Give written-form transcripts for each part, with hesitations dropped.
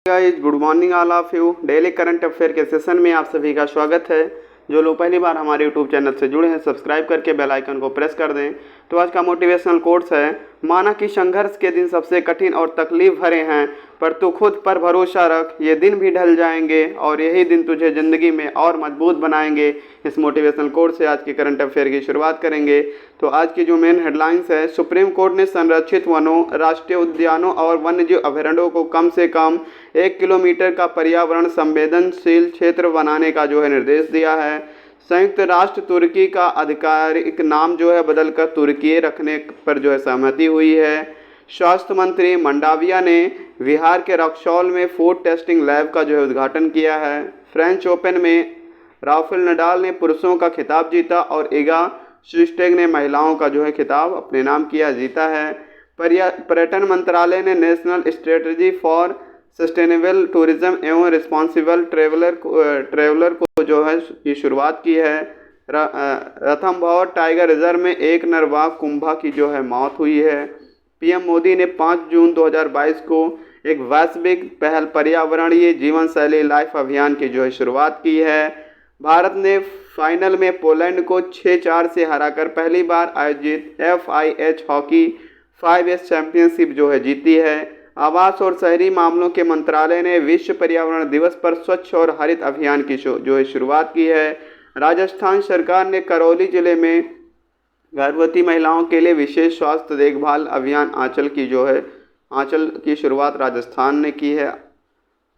Guys, good morning all of you. Daily current affair के session में आप सभी का स्वागत है। जो लोग पहली बार हमारे यूट्यूब चैनल से जुड़े हैं, सब्सक्राइब करके बेल आइकन को प्रेस कर दें। तो आज का मोटिवेशनल कोट्स है, माना कि संघर्ष के दिन सबसे कठिन और तकलीफ भरे हैं, पर तू खुद पर भरोसा रख, ये दिन भी ढल जाएंगे और यही दिन तुझे ज़िंदगी में और मजबूत बनाएंगे। इस मोटिवेशनल कोट से आज के करंट अफेयर की शुरुआत करेंगे। तो आज की जो मेन हेडलाइंस है, सुप्रीम कोर्ट ने संरक्षित वनों, राष्ट्रीय उद्यानों और वन्यजीव अभयारण्यों को कम से कम 1 किलोमीटर का पर्यावरण संवेदनशील क्षेत्र बनाने का जो है निर्देश दिया है। संयुक्त राष्ट्र तुर्की का आधिकारिक नाम जो है बदलकर तुर्की रखने पर जो है सहमति हुई है। स्वास्थ्य मंत्री मंडाविया ने बिहार के रक्सौल में फूड टेस्टिंग लैब का जो है उद्घाटन किया है। फ्रेंच ओपन में राफेल नडाल ने पुरुषों का खिताब जीता और इगा स्विस्टेक ने महिलाओं का जो है खिताब अपने नाम किया जीता है। पर्यटन मंत्रालय ने national strategy for sustainable tourism एवं रिस्पॉन्सिबल ट्रेवलर को जो है की शुरुआत की है। रणथंभौर टाइगर रिजर्व में एक नर बाघ कुंभा की जो है मौत हुई है। पीएम मोदी ने 5 जून 2022 को एक वैश्विक पहल पर्यावरणीय जीवन शैली लाइफ अभियान की जो है शुरुआत की है। भारत ने फाइनल में पोलैंड को 6-4 से हराकर पहली बार आयोजित FIH हॉकी 5S चैंपियनशिप जो है जीती है। आवास और शहरी मामलों के मंत्रालय ने विश्व पर्यावरण दिवस पर स्वच्छ और हरित अभियान की जो है शुरुआत की है। राजस्थान सरकार ने करौली जिले में गर्भवती महिलाओं के लिए विशेष स्वास्थ्य देखभाल अभियान आंचल की शुरुआत राजस्थान ने की है।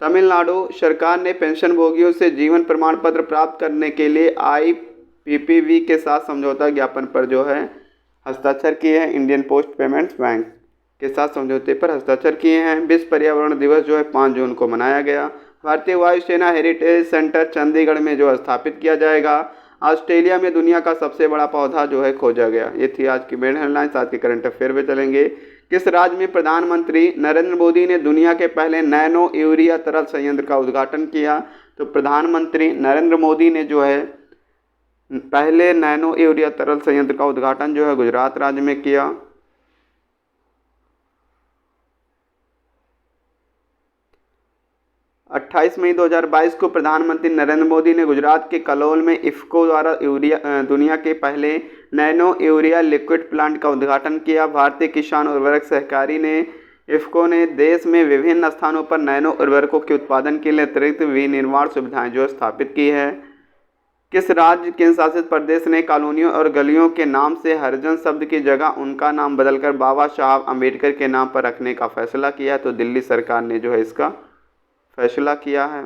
तमिलनाडु सरकार ने पेंशनभोगियों से जीवन प्रमाण पत्र प्राप्त करने के लिए IPPB के साथ समझौता ज्ञापन पर जो है हस्ताक्षर किए हैं। इंडियन पोस्ट पेमेंट्स बैंक के साथ समझौते पर हस्ताक्षर किए हैं। विश्व पर्यावरण दिवस जो है 5 जून को मनाया गया। भारतीय वायुसेना हेरिटेज सेंटर चंडीगढ़ में जो स्थापित किया जाएगा। ऑस्ट्रेलिया में दुनिया का सबसे बड़ा पौधा जो है खोजा गया। ये थी आज की मेन हेडलाइंस। आज के करंट अफेयर पे चलेंगे। किस राज्य में प्रधानमंत्री नरेंद्र मोदी ने दुनिया के पहले नैनो यूरिया तरल संयंत्र का उद्घाटन किया? तो प्रधानमंत्री नरेंद्र मोदी ने जो है पहले नैनो यूरिया तरल संयंत्र का उद्घाटन जो है गुजरात राज्य में किया। 28 मई 2022 को प्रधानमंत्री नरेंद्र मोदी ने गुजरात के कलोल में इफ्को द्वारा दुनिया के पहले नैनो यूरिया लिक्विड प्लांट का उद्घाटन किया। भारतीय किसान उर्वरक सहकारी ने इफ्को ने देश में विभिन्न स्थानों पर नैनो उर्वरकों के उत्पादन के लिए अतिरिक्त विनिर्माण सुविधाएं जो स्थापित की है। किस राज्य केंद्र शासित प्रदेश ने कॉलोनियों और गलियों के नाम से हरिजन शब्द की जगह उनका नाम बदलकर बाबा साहब अम्बेडकर के नाम पर रखने का फैसला किया? तो दिल्ली सरकार ने जो है इसका फैसला किया है।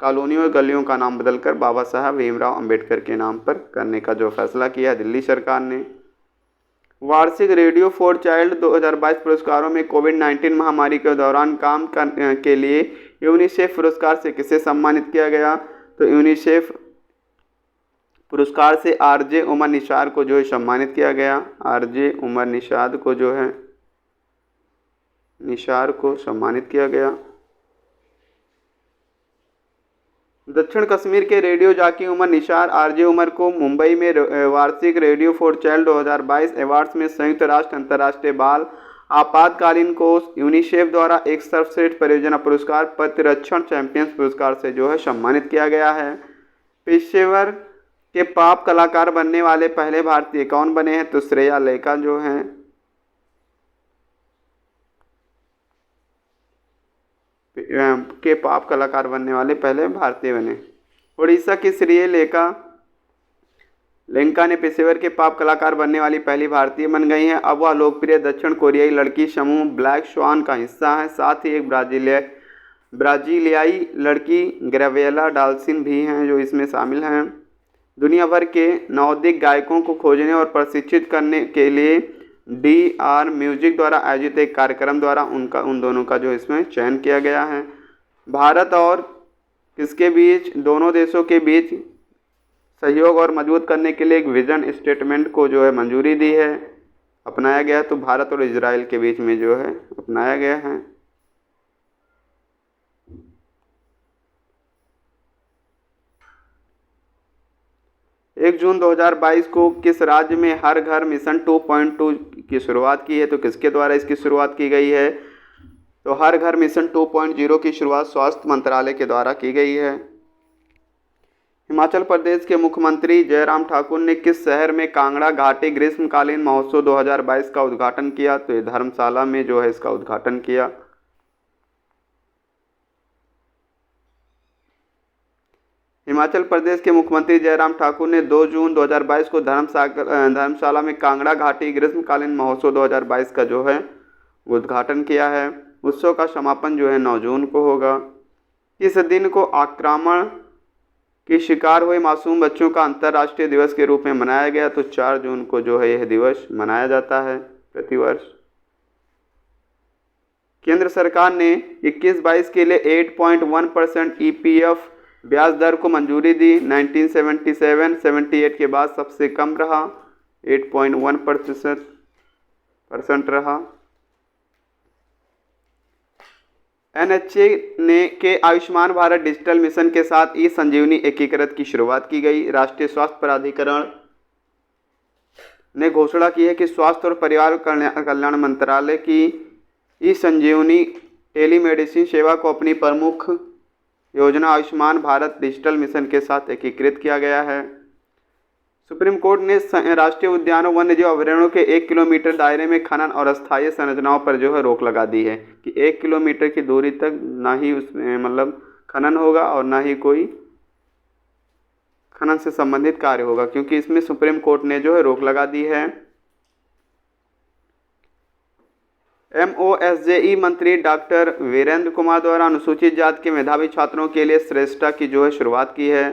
कॉलोनियों और गलियों का नाम बदलकर बाबा साहब भीमराव अंबेडकर के नाम पर करने का जो फैसला किया है दिल्ली सरकार ने। वार्षिक रेडियो फॉर चाइल्ड 2022 पुरस्कारों में कोविड-19 महामारी के दौरान काम के लिए यूनिसेफ पुरस्कार से किसे सम्मानित किया गया? तो यूनिसेफ पुरस्कार से RJ उमर निषाद को जो है सम्मानित किया गया। RJ उमर निषाद को जो है निषाद को सम्मानित किया गया। दक्षिण कश्मीर के radio jockey Umar Nishad RJ Umar को मुंबई में वार्षिक रेडियो फॉर चाइल्ड 2022 अवार्ड्स में संयुक्त राष्ट्र अंतर्राष्ट्रीय बाल आपातकालीन कोष यूनिसेफ द्वारा एक सर्वश्रेष्ठ परियोजना पुरस्कार प्रतिरक्षण चैंपियंस पुरस्कार से जो है सम्मानित किया गया है। पेशेवर के पॉप कलाकार बनने वाले पहले भारतीय कौन बने हैं? तो श्रेया लेखा जो हैं के पॉप कलाकार बनने वाले पहले भारतीय बने। उड़ीसा की श्रेया लेंका ने पेशेवर के पॉप कलाकार बनने वाली पहली भारतीय बन गई हैं। अब वह लोकप्रिय दक्षिण कोरियाई लड़की समूह ब्लैक स्वान का हिस्सा है। साथ ही एक ब्राजीलियाई लड़की ग्रेविएला डाल्सिन भी हैं जो इसमें शामिल हैं। दुनिया भर के नवोदित गायकों को खोजने और प्रशिक्षित करने के लिए DR म्यूजिक द्वारा आयोजित एक कार्यक्रम द्वारा उन दोनों का जो इसमें चयन किया गया है। भारत और किसके बीच, दोनों देशों के बीच सहयोग और मजबूत करने के लिए एक विजन स्टेटमेंट को जो है मंजूरी दी है, अपनाया गया। तो भारत और इजराइल के बीच में जो है अपनाया गया है। 1 जून 2022 को किस राज्य में हर घर मिशन 2.2 की शुरुआत की है? तो किसके द्वारा इसकी शुरुआत की गई है? तो हर घर मिशन 2.0 की शुरुआत स्वास्थ्य मंत्रालय के द्वारा की गई है। हिमाचल प्रदेश के मुख्यमंत्री जयराम ठाकुर ने किस शहर में कांगड़ा घाटी ग्रीष्मकालीन महोत्सव 2022 का उद्घाटन किया? तो ये धर्मशाला में जो है इसका उद्घाटन किया। हिमाचल प्रदेश के मुख्यमंत्री जयराम ठाकुर ने 2 जून 2022 को धर्मशाला में कांगड़ा घाटी ग्रीष्मकालीन महोत्सव 2022 का जो है उद्घाटन किया है। उत्सव का समापन जो है 9 जून को होगा। इस दिन को आक्रमण के शिकार हुए मासूम बच्चों का अंतर्राष्ट्रीय दिवस के रूप में मनाया गया। तो 4 जून को जो है यह दिवस मनाया जाता है प्रतिवर्ष। केंद्र सरकार ने 21-22 के लिए 8.1% EPF ब्याज दर को मंजूरी दी। 1977-78 के बाद सबसे कम रहा, 8.1% रहा। NHA के आयुष्मान भारत डिजिटल मिशन के साथ ई संजीवनी एकीकृत की शुरुआत की गई। राष्ट्रीय स्वास्थ्य प्राधिकरण ने घोषणा की है कि स्वास्थ्य और परिवार कल्याण मंत्रालय की ई संजीवनी टेलीमेडिसिन सेवा को अपनी प्रमुख योजना आयुष्मान भारत डिजिटल मिशन के साथ एकीकृत किया गया है। सुप्रीम कोर्ट ने राष्ट्रीय उद्यानों वन्यजीव अभयारण्यों के 1 किलोमीटर दायरे में खनन और अस्थायी संरचनाओं पर जो है रोक लगा दी है कि 1 किलोमीटर की दूरी तक ना ही उसमें मतलब खनन होगा और ना ही कोई खनन से संबंधित कार्य होगा, क्योंकि इसमें सुप्रीम कोर्ट ने जो है रोक लगा दी है। MOSJE मंत्री डॉक्टर वीरेंद्र कुमार द्वारा अनुसूचित जाति के मेधावी छात्रों के लिए श्रेष्ठता की जो है शुरुआत की है।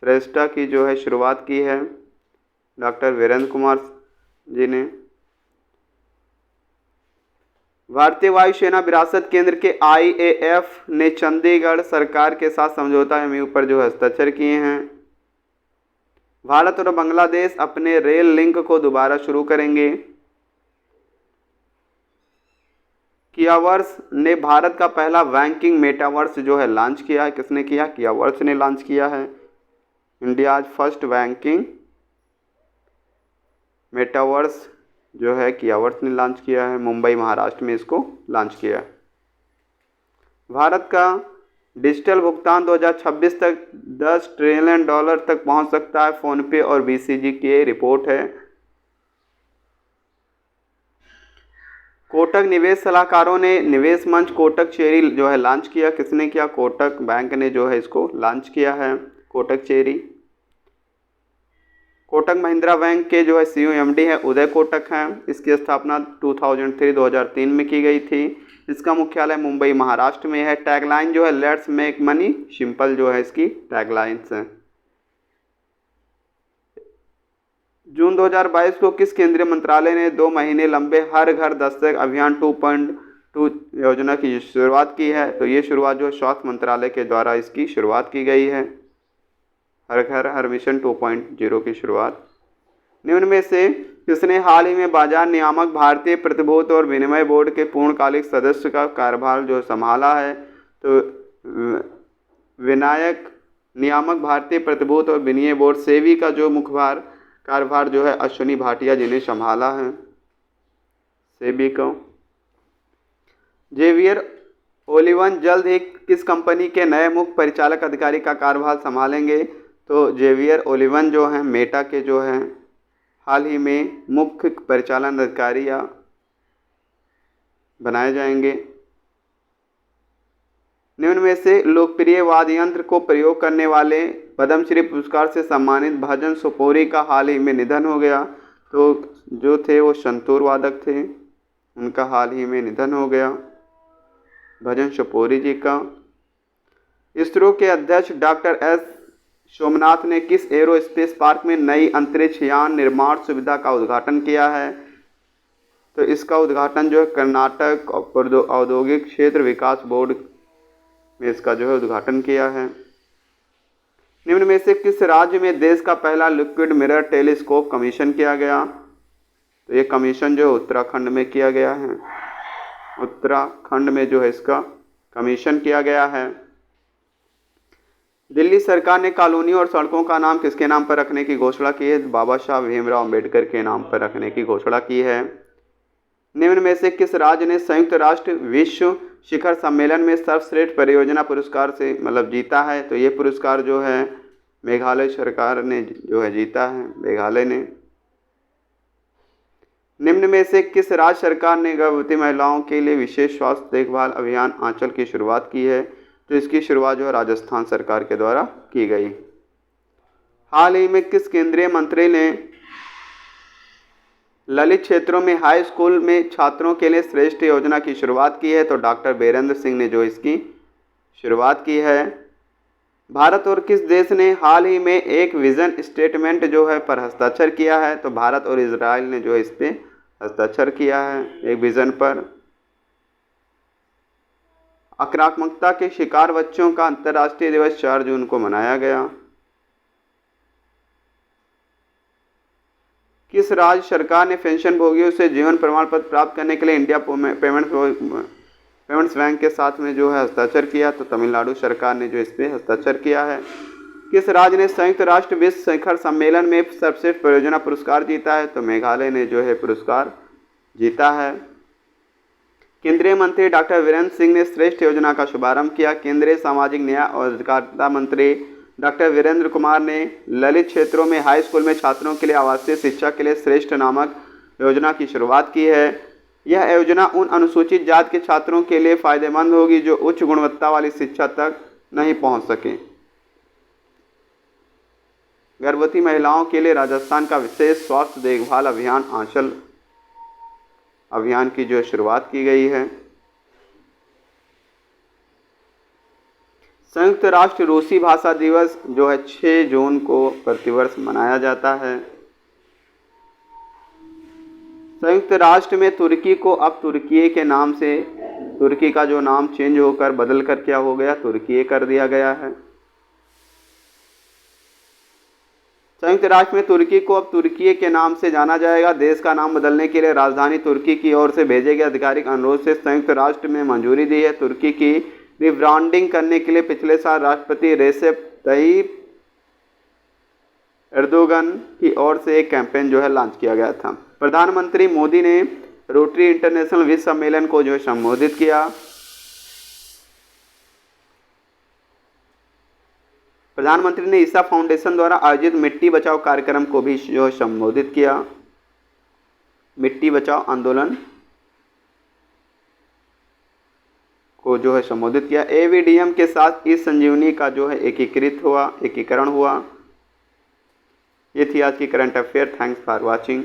श्रेष्ठता की जो है शुरुआत की है डॉक्टर वीरेंद्र कुमार जी ने। भारतीय वायुसेना विरासत केंद्र के IAF ने चंडीगढ़ सरकार के साथ समझौता MOU पर जो हस्ताक्षर किए हैं। भारत और बांग्लादेश अपने रेल लिंक को दोबारा शुरू करेंगे। कियावर्स ने भारत का पहला बैंकिंग मेटावर्स जो है लॉन्च किया है। किसने किया? कियावर्स ने लॉन्च किया है। इंडिया फर्स्ट बैंकिंग मेटावर्स जो है कियावर्स ने लॉन्च किया है। मुंबई महाराष्ट्र में इसको लॉन्च किया है। भारत का डिजिटल भुगतान 2026 तक $10 ट्रिलियन तक पहुंच सकता है, फोनपे और BCG की रिपोर्ट है। कोटक निवेश सलाहकारों ने निवेश मंच कोटक चेरी जो है लॉन्च किया। किसने किया? कोटक बैंक ने जो है इसको लॉन्च किया है, कोटक चेरी। कोटक महिंद्रा बैंक के जो है CEO MD है उदय कोटक हैं। इसकी स्थापना 2003 में की गई थी। इसका मुख्यालय मुंबई महाराष्ट्र में है। टैगलाइन जो है लेट्स मेक मनी सिंपल जो है इसकी टैगलाइंस हैं। जून 2022 को किस केंद्रीय मंत्रालय ने 2 महीने लंबे हर घर दस्तक अभियान 2.2 योजना की शुरुआत की है? तो ये शुरुआत जो स्वास्थ्य मंत्रालय के द्वारा इसकी शुरुआत की गई है। हर घर हर मिशन 2.0 की शुरुआत। निम्न में से किसने हाल ही में बाजार नियामक भारतीय प्रतिभूति और विनिमय बोर्ड के पूर्णकालिक सदस्य का कार्यभार जो संभाला है? तो विनायक नियामक भारतीय प्रतिभूति और विनिमय बोर्ड सेबी का जो मुख्य कार्यभार जो है अश्विनी भाटिया जी ने संभाला है, सेबी को। जेवियर ओलिवन जल्द ही किस कंपनी के नए मुख्य परिचालक अधिकारी का कार्यभार संभालेंगे? तो जेवियर ओलिवन जो हैं मेटा के जो हैं हाल ही में मुख्य परिचालन अधिकारी बनाए जाएंगे। निम्न में से लोकप्रिय वाद्य यंत्र को प्रयोग करने वाले पद्मश्री पुरस्कार से सम्मानित भजन सोपोरी का हाल ही में निधन हो गया। तो जो थे वो संतूर वादक थे, उनका हाल ही में निधन हो गया भजन सोपोरी जी का। इसरो के अध्यक्ष डॉक्टर S सोमनाथ ने किस एरोस्पेस पार्क में नई अंतरिक्ष यान निर्माण सुविधा का उद्घाटन किया है? तो इसका उद्घाटन जो है कर्नाटक औद्योगिक क्षेत्र विकास बोर्ड में इसका जो है उद्घाटन किया है। निम्न में से किस राज्य में देश का पहला लिक्विड मिरर टेलीस्कोप कमीशन किया गया? तो ये कमीशन जो है उत्तराखंड में किया गया है। उत्तराखंड में जो है इसका कमीशन किया गया है। दिल्ली सरकार ने कॉलोनियों और सड़कों का नाम किसके नाम पर रखने की घोषणा की है? बाबा साहब भीमराव अम्बेडकर के नाम पर रखने की घोषणा की है। निम्न में से किस राज्य ने संयुक्त राष्ट्र विश्व शिखर सम्मेलन में सर्वश्रेष्ठ परियोजना पुरस्कार से मतलब जीता है? तो ये पुरस्कार जो है मेघालय सरकार ने जो है जीता है, मेघालय ने। निम्न में से किस राज्य सरकार ने गर्भवती महिलाओं के लिए विशेष स्वास्थ्य देखभाल अभियान आंचल की शुरुआत की है? तो इसकी शुरुआत जो है राजस्थान सरकार के द्वारा की गई। हाल ही में किस केंद्रीय मंत्री ने ललित क्षेत्रों में हाई स्कूल में छात्रों के लिए श्रेष्ठ योजना की शुरुआत की है? तो डॉक्टर बीरेंद्र सिंह ने जो इसकी शुरुआत की है। भारत और किस देश ने हाल ही में एक विजन स्टेटमेंट जो है पर हस्ताक्षर किया है? तो भारत और इजराइल ने जो है इस पे हस्ताक्षर किया है एक विजन पर। आक्रामकता के शिकार बच्चों का अंतर्राष्ट्रीय दिवस 4 जून को मनाया गया। किस राज्य सरकार ने पेंशन भोगियों से जीवन प्रमाण पत्र प्राप्त करने के लिए इंडिया पेमेंट्स बैंक के साथ में जो है हस्ताक्षर किया? तो तमिलनाडु सरकार ने जो इस पे हस्ताक्षर किया है। किस राज्य ने संयुक्त राष्ट्र विश्व शिखर सम्मेलन में सर्वश्रेष्ठ परियोजना पुरस्कार जीता है? तो मेघालय ने जो है पुरस्कार जीता है। केंद्रीय मंत्री डॉक्टर वीरेंद्र सिंह ने श्रेष्ठ योजना का शुभारंभ किया। केंद्रीय सामाजिक न्याय और अधिकारिता मंत्री डॉक्टर वीरेंद्र कुमार ने ललित क्षेत्रों में हाई स्कूल में छात्रों के लिए आवासीय शिक्षा के लिए श्रेष्ठ नामक योजना की शुरुआत की है। यह योजना उन अनुसूचित जाति के छात्रों के लिए फायदेमंद होगी जो उच्च गुणवत्ता वाली शिक्षा तक नहीं पहुंच सके। गर्भवती महिलाओं के लिए राजस्थान का विशेष स्वास्थ्य देखभाल अभियान आंचल अभियान की जो शुरुआत की गई है। संयुक्त राष्ट्र रूसी भाषा दिवस जो है 6 जून को प्रतिवर्ष मनाया जाता है। संयुक्त राष्ट्र में तुर्की को अब तुर्की के नाम से तुर्की का जो नाम चेंज होकर बदल कर क्या हो गया? तुर्की कर दिया गया है। संयुक्त राष्ट्र में तुर्की को अब तुर्की के नाम से जाना जाएगा। देश का नाम बदलने के लिए राजधानी तुर्की की ओर से भेजे गए आधिकारिक अनुरोध से संयुक्त राष्ट्र में मंजूरी दी है। तुर्की की रिब्रांडिंग करने के लिए पिछले साल राष्ट्रपति रेसेप तय्यिप एर्दोगन की ओर से एक कैंपेन जो है लॉन्च किया गया था। प्रधानमंत्री मोदी ने रोटरी इंटरनेशनल विश्व सम्मेलन को जो है संबोधित किया। प्रधानमंत्री ने ईसा फाउंडेशन द्वारा आयोजित मिट्टी बचाओ कार्यक्रम को भी जो है संबोधित किया। मिट्टी बचाओ आंदोलन को जो है संबोधित किया। एवीडीएम के साथ ई संजीवनी का जो है एकीकरण हुआ। ये थी आज की current affair. Thanks for watching.